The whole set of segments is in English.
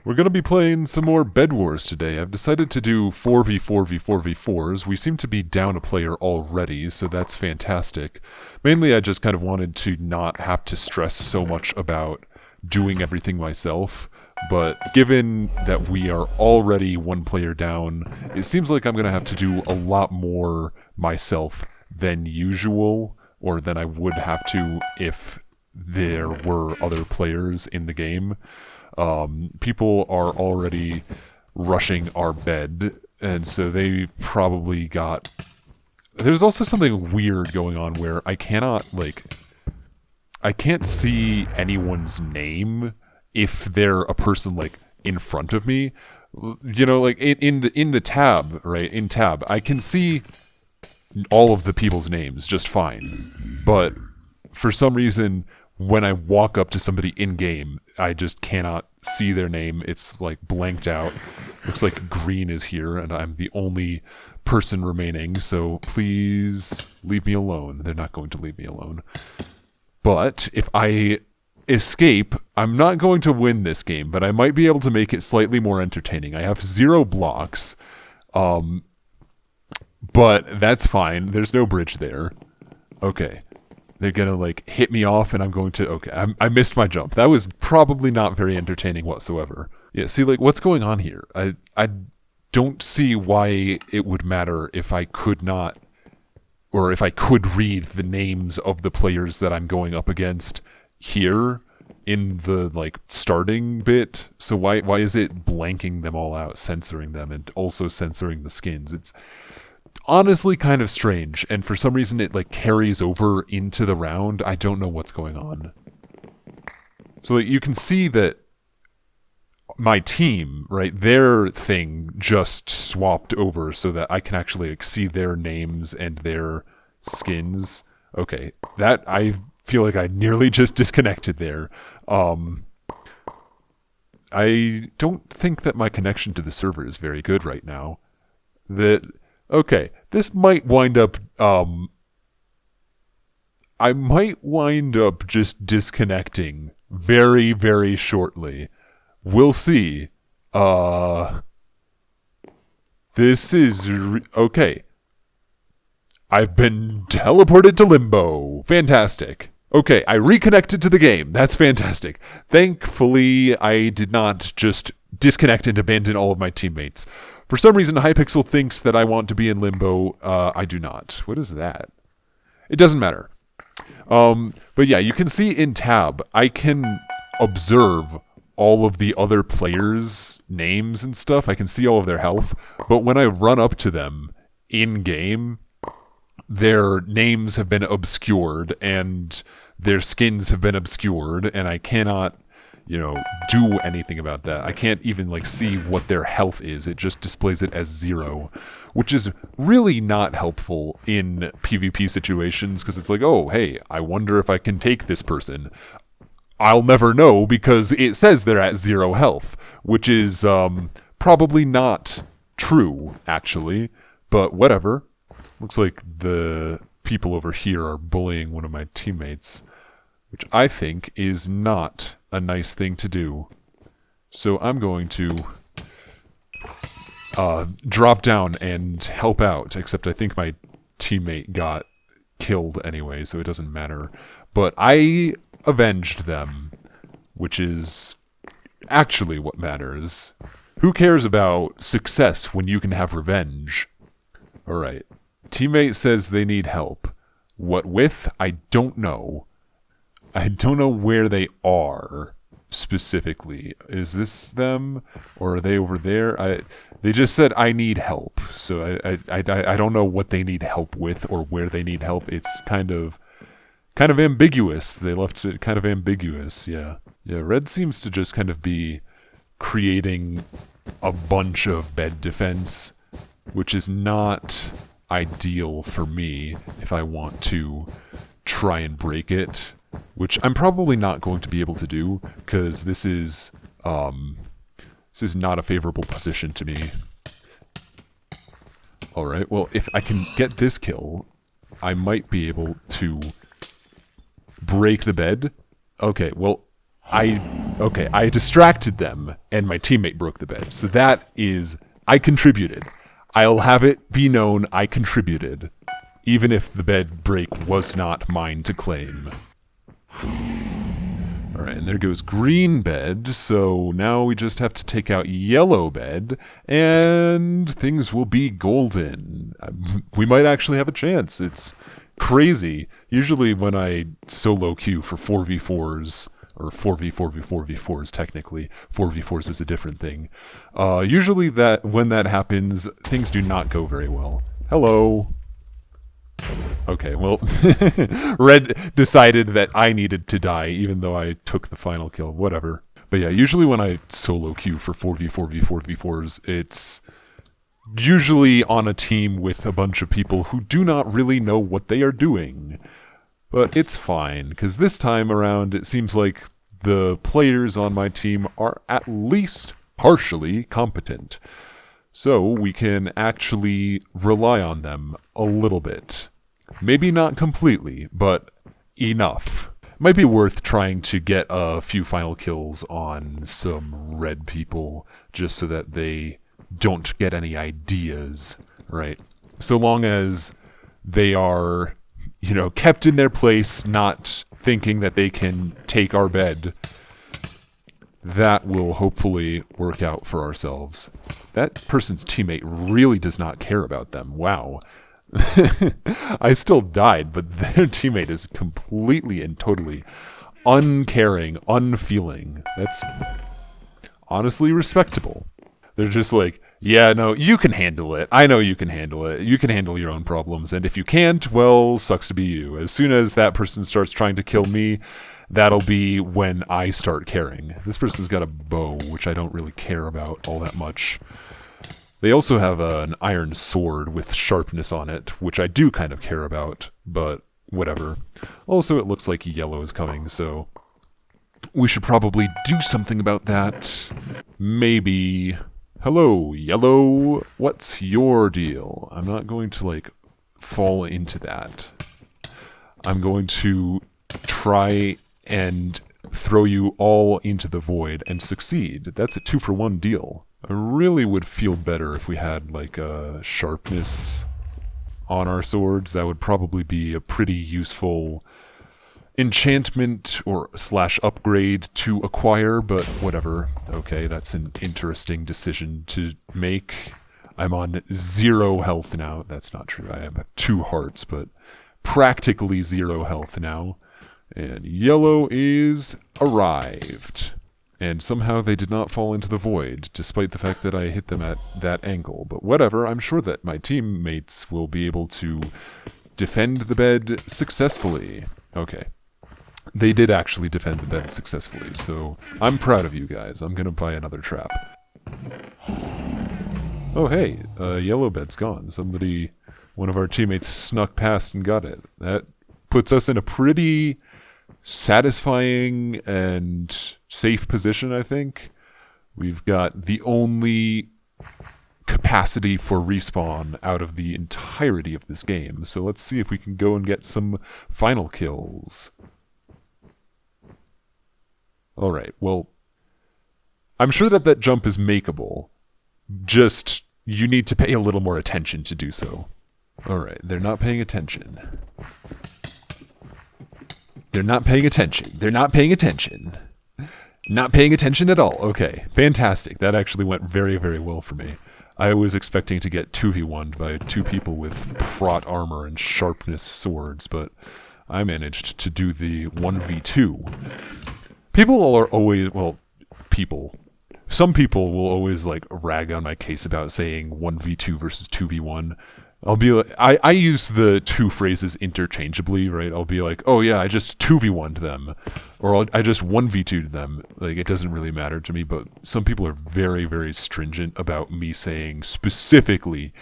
We're going to be playing some more Bedwars today. I've decided to do 4v4v4v4s. We seem to be down a player already, so that's fantastic. Mainly I just kind of wanted to not have to stress so much about doing everything myself, but given that we are already one player down, it seems like I'm going to have to do a lot more myself than usual, or than I would have to if there were other players in the game. People are already rushing our bed, and so they probably got... There's also something weird going on where I can't see anyone's name if they're a person, like, in front of me. You know, like, in the tab, right, in tab, I can see all of the people's names just fine. But for some reason, when I walk up to somebody in-game, I just cannot see their name. It's, like, blanked out. Looks like green is here, and I'm the only person remaining, so please leave me alone. They're not going to leave me alone. But if I escape, I'm not going to win this game, but I might be able to make it slightly more entertaining. I have 0 blocks, but that's fine. There's no bridge there. Okay. They're gonna, like, hit me off, and I'm going to... Okay, I missed my jump. That was probably not very entertaining whatsoever. Yeah, see, like, what's going on here? I don't see why it would matter if I could not... Or if I could read the names of the players that I'm going up against here in the, like, starting bit. So why is it blanking them all out, censoring them, and also censoring the skins? It's honestly kind of strange, and for some reason it, like, carries over into the round. I don't know what's going on. So, like, you can see that my team, right, their thing just swapped over so that I can actually, like, see their names and their skins. Okay, that, I feel like I nearly just disconnected there. I don't think that my connection to the server is very good right now. Okay, this might wind up, I might wind up just disconnecting very, very shortly. We'll see. This is... okay. I've been teleported to Limbo. Fantastic. Okay, I reconnected to the game. That's fantastic. Thankfully, I did not just disconnect and abandon all of my teammates. For some reason, Hypixel thinks that I want to be in Limbo. I do not. What is that? It doesn't matter. But yeah, you can see in tab, I can observe all of the other players' names and stuff. I can see all of their health. But when I run up to them in-game, their names have been obscured and their skins have been obscured, and I cannot, you know, do anything about that. I can't even, like, see what their health is. It just displays it as 0, which is really not helpful in PvP situations, because it's like, oh, hey, I wonder if I can take this person. I'll never know because it says they're at 0 health, which is probably not true, actually, but whatever. Looks like the people over here are bullying one of my teammates, which I think is not a nice thing to do. So I'm going to drop down and help out, except I think my teammate got killed anyway, so it doesn't matter. But I avenged them, which is actually what matters. Who cares about success when you can have revenge? Alright. Teammate says they need help. What with? I don't know. I don't know where they are specifically. Is this them? Or are they over there? They just said I need help. So I don't know what they need help with or where they need help. It's kind of ambiguous. They left it kind of ambiguous, yeah. Yeah, Red seems to just kind of be creating a bunch of bed defense, which is not ideal for me if I want to try and break it, which I'm probably not going to be able to do, because this is not a favorable position to me. Alright, well, if I can get this kill, I might be able to break the bed. Okay, well, I Okay, I distracted them, and my teammate broke the bed. So that is... I contributed. I'll have it be known I contributed, even if the bed break was not mine to claim. Alright, and there goes green bed, so now we just have to take out yellow bed, and things will be golden. We might actually have a chance. It's crazy. Usually when I solo queue for 4v4s, or 4v4v4v4s technically, 4v4s is a different thing. Usually when that happens, things do not go very well. Hello. Okay, well, Red decided that I needed to die, even though I took the final kill, whatever. But yeah, usually when I solo queue for 4v4v4v4s, it's usually on a team with a bunch of people who do not really know what they are doing. But it's fine, because this time around it seems like the players on my team are at least partially competent. So we can actually rely on them a little bit. Maybe not completely, but enough. Might be worth trying to get a few final kills on some red people, just so that they don't get any ideas, right? So long as they are... kept in their place, not thinking that they can take our bed. That will hopefully work out for ourselves. That person's teammate really does not care about them. Wow. I still died, but their teammate is completely and totally uncaring, unfeeling. That's honestly respectable. They're just like, yeah, no, you can handle it. I know you can handle it. You can handle your own problems. And if you can't, well, sucks to be you. As soon as that person starts trying to kill me, that'll be when I start caring. This person's got a bow, which I don't really care about all that much. They also have an iron sword with sharpness on it, which I do kind of care about, but whatever. Also, it looks like yellow is coming, so we should probably do something about that. Maybe... Hello, yellow. What's your deal? I'm not going to, fall into that. I'm going to try and throw you all into the void and succeed. That's a 2-for-1 deal. I really would feel better if we had, a sharpness on our swords. That would probably be a pretty useful enchantment or / upgrade to acquire, but whatever. Okay, that's an interesting decision to make. I'm on 0 health now. That's not true. I have 2 hearts, but practically 0 health now. And yellow is arrived. And somehow they did not fall into the void, despite the fact that I hit them at that angle. But whatever, I'm sure that my teammates will be able to defend the bed successfully. Okay. They did actually defend the bed successfully, so I'm proud of you guys. I'm gonna buy another trap. Oh hey, yellow bed's gone. One of our teammates snuck past and got it. That puts us in a pretty satisfying and safe position, I think. We've got the only capacity for respawn out of the entirety of this game, so let's see if we can go and get some final kills. Alright, well, I'm sure that jump is makeable. Just, you need to pay a little more attention to do so. Alright, they're not paying attention. They're not paying attention. They're not paying attention. Not paying attention at all. Okay, fantastic. That actually went very, very well for me. I was expecting to get 2v1'd by 2 people with prot armor and sharpness swords, but I managed to do the 1v2. People are always, some people will always rag on my case about saying 1v2 versus 2v1. I'll be like, I use the 2 phrases interchangeably, right? I'll be like, oh yeah, I just 2v1'd them, or I just 1v2'd them. It doesn't really matter to me, but some people are very, very stringent about me saying specifically,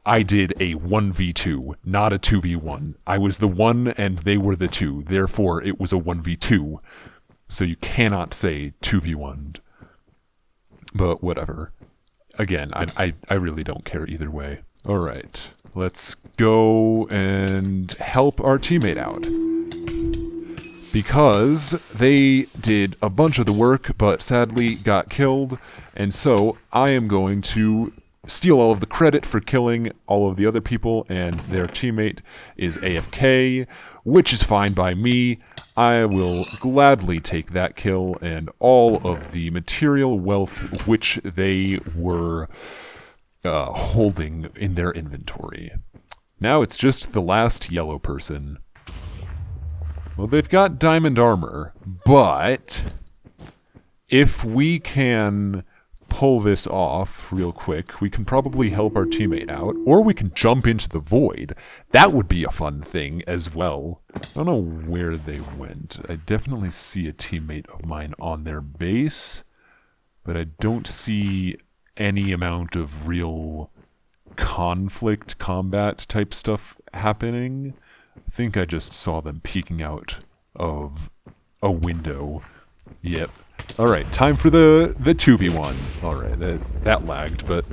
I did a 1v2, not a 2v1. I was the 1 and they were the 2, therefore it was a 1v2. So you cannot say 2v1'd. But whatever. Again, I really don't care either way. Alright, let's go and help our teammate out. because they did a bunch of the work, but sadly got killed, and so I am going to steal all of the credit for killing all of the other people, and their teammate is AFK, which is fine by me. I will gladly take that kill and all of the material wealth which they were holding in their inventory. Now it's just the last yellow person. Well, they've got diamond armor, but if we can pull this off real quick, we can probably help our teammate out, or we can jump into the void. That would be a fun thing as well. I don't know where they went. I definitely see a teammate of mine on their base, but I don't see any amount of real conflict, combat type stuff happening. I think I just saw them peeking out of a window. Yep. Alright, time for the 2v1. Alright, that lagged, but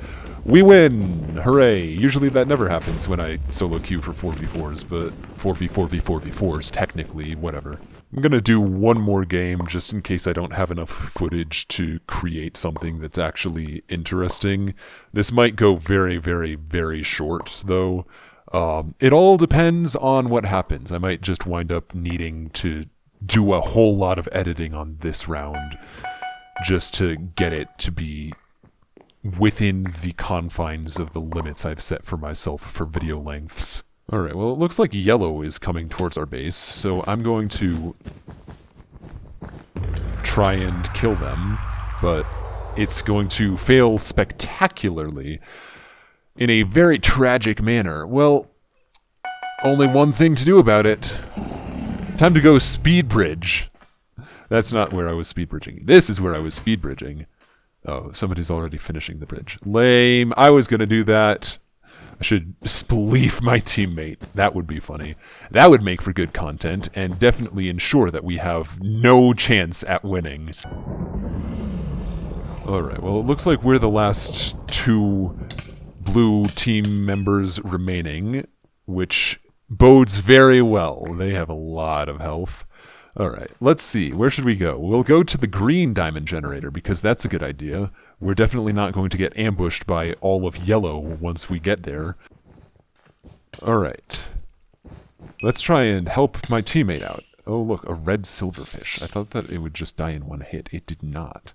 we win! Hooray! Usually that never happens when I solo queue for 4v4s, but 4v4s, technically, whatever. I'm gonna do one more game just in case I don't have enough footage to create something that's actually interesting. This might go very, very, very short, though. It all depends on what happens. I might just wind up needing to do a whole lot of editing on this round just to get it to be within the confines of the limits I've set for myself for video lengths. Alright, well it looks like yellow is coming towards our base, so I'm going to try and kill them, but it's going to fail spectacularly in a very tragic manner. Well, only one thing to do about it. Time to go speed bridge. That's not where I was speed bridging. This is where I was speed bridging. Oh, somebody's already finishing the bridge. Lame. I was gonna do that. I should spleef my teammate. That would be funny. That would make for good content, and definitely ensure that we have no chance at winning. Alright, well it looks like we're the last two blue team members remaining, which bodes very well. They have a lot of health. Alright, let's see. Where should we go? We'll go to the green diamond generator, because that's a good idea. We're definitely not going to get ambushed by all of yellow once we get there. Alright. Let's try and help my teammate out. Oh look, a red silverfish. I thought that it would just die in one hit. It did not.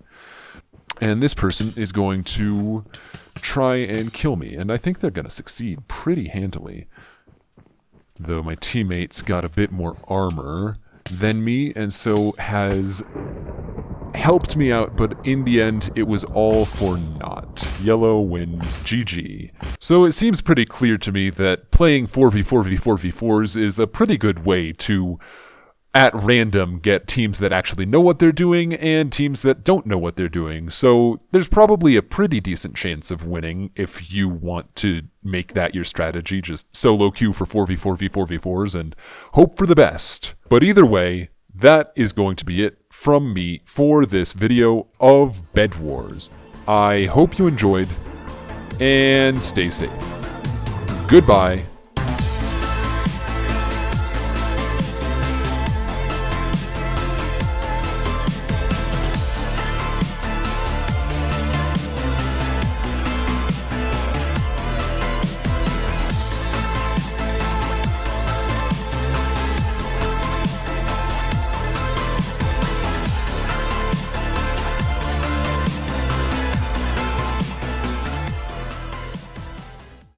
And this person is going to try and kill me, and I think they're going to succeed pretty handily. Though my teammate's got a bit more armor than me, and so has helped me out, but in the end, it was all for naught. Yellow wins, GG. So it seems pretty clear to me that playing 4v4v4v4s is a pretty good way to, at random, get teams that actually know what they're doing and teams that don't know what they're doing. So there's probably a pretty decent chance of winning if you want to make that your strategy. Just solo queue for 4v4v4v4s and hope for the best. But either way, that is going to be it from me for this video of Bedwars. I hope you enjoyed, and stay safe. Goodbye.